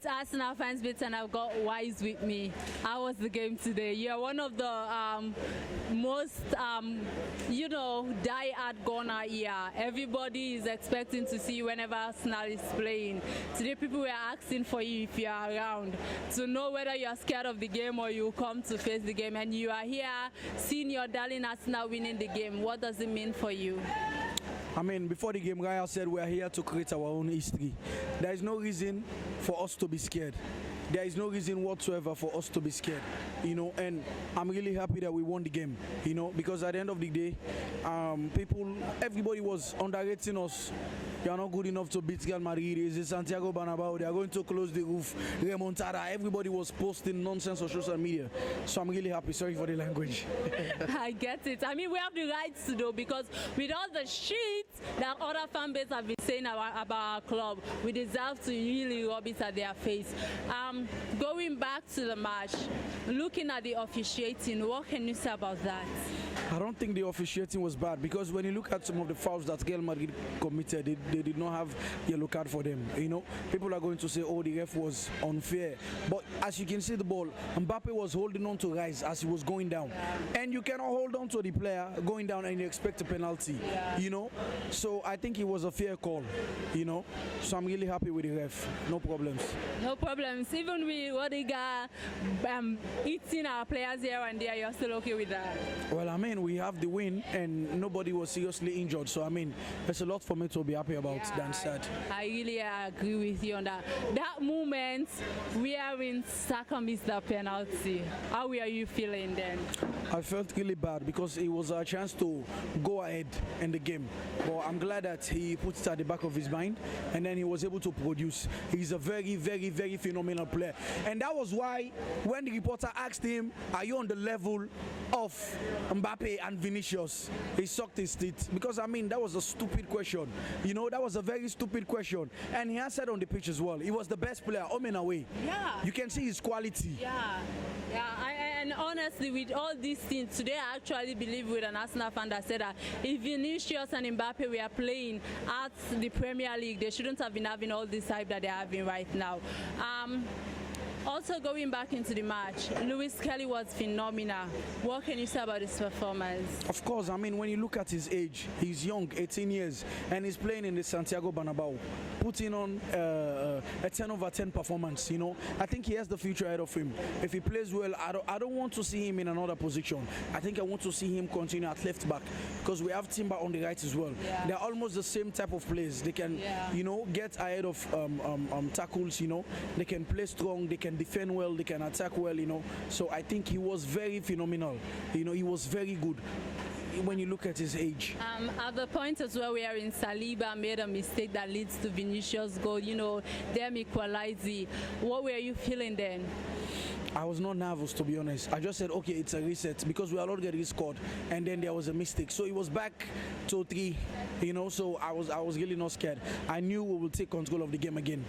It's Arsenal fans bits and I've got Wise with me. How was the game today? You're one of the most, die-hard goner here. Everybody is expecting to see you whenever Arsenal is playing. Today people were asking for you if you are around to know whether you are scared of the game or you come to face the game. And you are here seeing your darling Arsenal winning the game. What does it mean for you? I mean, before the game, Raya said we are here to create our own history. There is no reason for us to be scared. There is no reason whatsoever for us to be scared, and I'm really happy that we won the game, because at the end of the day, everybody was underrating us. You are not good enough to beat Real Madrid. Is it Santiago Bernabéu? They are going to close the roof. Remontada. Everybody was posting nonsense on social media. So I'm really happy. Sorry for the language. I get it. I mean, we have the rights to do, because with all the shit that other fan bases have been saying about our club, we deserve to really rub it at their face. Going back to the match, looking at the officiating, what can you say about that? I don't think the officiating was bad, because when you look at some of the fouls that Real Madrid committed, they did not have yellow card for them. People are going to say, oh, the ref was unfair. But as you can see the ball, Mbappe was holding on to Rice as he was going down. And you cannot hold on to the player going down and you expect a penalty, So I think it was a fair call, So I'm really happy with the ref. No problems. No problems. Even with Rodiga eating our players here and there, you're still okay with that? Well, I mean, we have the win and nobody was seriously injured. So, I mean, there's a lot for me to be happy about than sad. I really agree with you on that. That moment, we are in Saka missed the penalty. How were you feeling then? I felt really bad because it was a chance to go ahead in the game. But I'm glad that he put it at the back of his mind and then he was able to produce. He's a very, very, very phenomenal player. And that was why when the reporter asked him, are you on the level of Mbappe and Vinicius, he sucked his teeth, because I mean that was a stupid question. That was a very stupid question, and he answered on the pitch as well. He was the best player, home and away. Yeah, you can see his quality. And honestly, with all these things today, I actually believe with an Arsenal fan that said that if Vinicius and Mbappe were playing at the Premier League, they shouldn't have been having all this hype that they're having right now. Also, going back into the match, Lewis Kelly was phenomenal. What can you say about his performance? Of course, I mean, when you look at his age, he's young, 18 years, and he's playing in the Santiago Bernabéu, putting on a 10 over 10 performance. I think he has the future ahead of him. If he plays well, I don't want to see him in another position. I think I want to see him continue at left back, because we have Timber on the right as well. Yeah. They're almost the same type of players. They can, get ahead of tackles. They can play strong. They can defend well, they can attack well, So I think he was very phenomenal. He was very good when you look at his age. At the point as well where Saliba made a mistake that leads to Vinicius' goal, them equalizing. What were you feeling then? I was not nervous, to be honest. I just said, okay, it's a reset, because we are not getting scored, and then there was a mistake. So it was back to 3, so I was really not scared. I knew we would take control of the game again.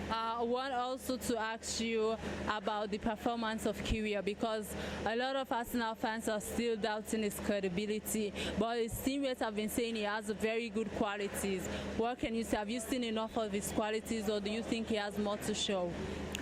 I want also to ask you about the performance of Kyria, because a lot of Arsenal fans are still doubting his credibility, but his teammates have been saying he has very good qualities. What can you say? Have you seen enough of his qualities, or do you think he has more to show?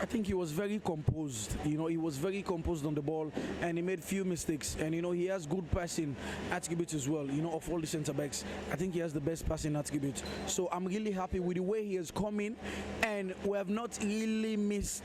I think he was very composed. He was very composed on the ball, and he made few mistakes. And he has good passing attributes as well. Of all the centre backs, I think he has the best passing attribute. So I'm really happy with the way he has come in, and we have not really missed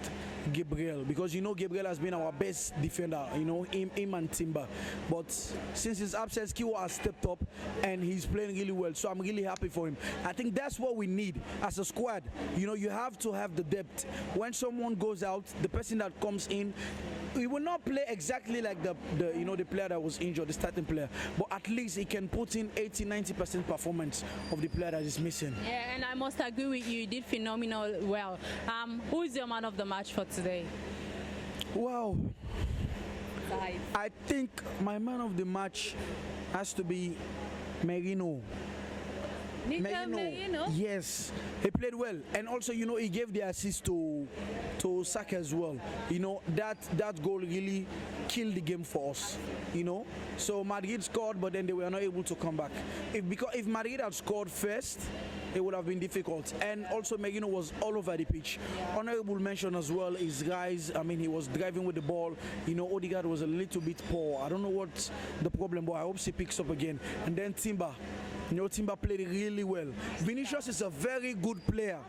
Gabriel, because Gabriel has been our best defender. Him and Timber. But since his absence, Kiwa has stepped up, and he's playing really well. So I'm really happy for him. I think that's what we need as a squad. You have to have the depth. When someone goes out, the person that comes in, he will not play exactly like the player that was injured, the starting player, but at least he can put in 80-90% performance of the player that is missing. Yeah, and I must agree with you. You did phenomenal well. Who is your man of the match for today? Wow. I think my man of the match has to be Merino. Merino? Yes, he played well, and also he gave the assist to Saka as well. That goal really killed the game for us. So Madrid scored, but then they were not able to come back. If Madrid had scored first, it would have been difficult. And also, Merino was all over the pitch. Honorable mention as well is guys. I mean, he was driving with the ball. You know, Odegaard was a little bit poor. I don't know what's the problem, but I hope he picks up again. And then Timber. You know, Timber played really well. Vinicius is a very good player.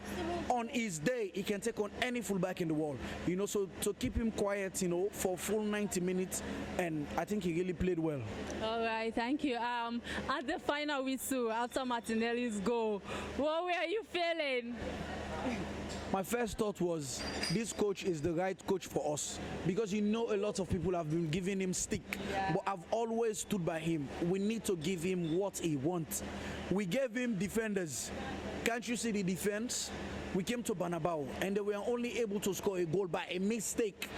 On his day, he can take on any fullback in the world. You know, so to keep him quiet, you know, for full 90 minutes, and I think he really played well. All right, thank you. At the final whistle, after Martinelli's goal, what were you feeling? My first thought was, this coach is the right coach for us, because you know a lot of people have been giving him stick, but I've always stood by him. We need to give him what he wants. We gave him defenders. Can't you see the defense? We came to Bernabéu and they were only able to score a goal by a mistake.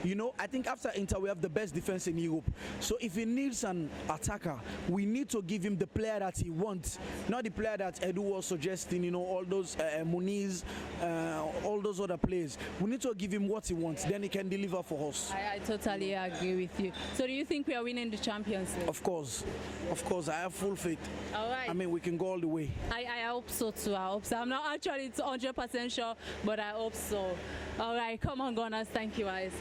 You know, I think after Inter, we have the best defense in Europe. So if he needs an attacker, we need to give him the player that he wants, not the player that Edu was suggesting, you know, all those Muniz, all those other players. We need to give him what he wants, then he can deliver for us. I totally agree with you. So do you think we are winning the Champions League? Of course, I have full faith. All right. I mean, we can go all the way. I hope so too. I hope so. I'm not actually 100% sure, but I hope so. All right, come on, Gunners. Thank you, guys.